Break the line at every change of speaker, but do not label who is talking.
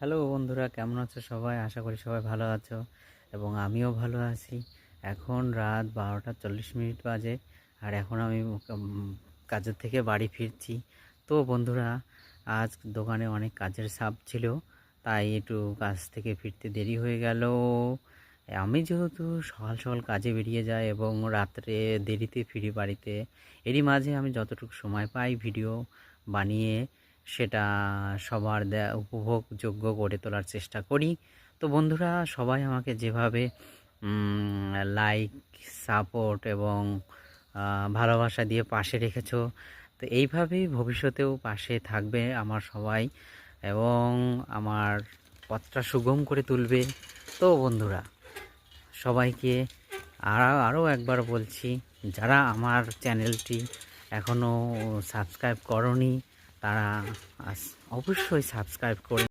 Hello বন্ধুরা, কেমন আছো সবাই? আশা করি সবাই ভালো আছো এবং আমিও ভালো আছি। এখন রাত 12টা 40 মিনিট বাজে আর এখন আমি কাজের থেকে বাড়ি ফিরছি। তো বন্ধুরা, আজ দোকানে অনেক কাজের চাপ ছিল, তাই একটু কাজ থেকে ফিরতে দেরি হয়ে গেল। আমি যেহেতু সকাল সকাল কাজে বেরিয়ে যাই এবং রাত্রে দেরিতে ফিরি বাড়িতে, এরই মাঝে আমি যতটুকু সময় পাই ভিডিও বানিয়ে সেটা সবার উপভোগযোগ্য করে তোলার চেষ্টা করি। তো বন্ধুরা, সবাই আমাকে যেভাবে লাইক, সাপোর্ট এবং ভালোবাসা দিয়ে পাশে রেখেছো, তো এইভাবেই ভবিষ্যতেও পাশে থাকবে আমার সবাই এবং আমার পথটা সুগম করে তুলবে। তো বন্ধুরা, সবাইকে আরও একবার বলছি, যারা আমার চ্যানেলটি এখনও সাবস্ক্রাইব করনি তারা অবশ্যই সাবস্ক্রাইব করে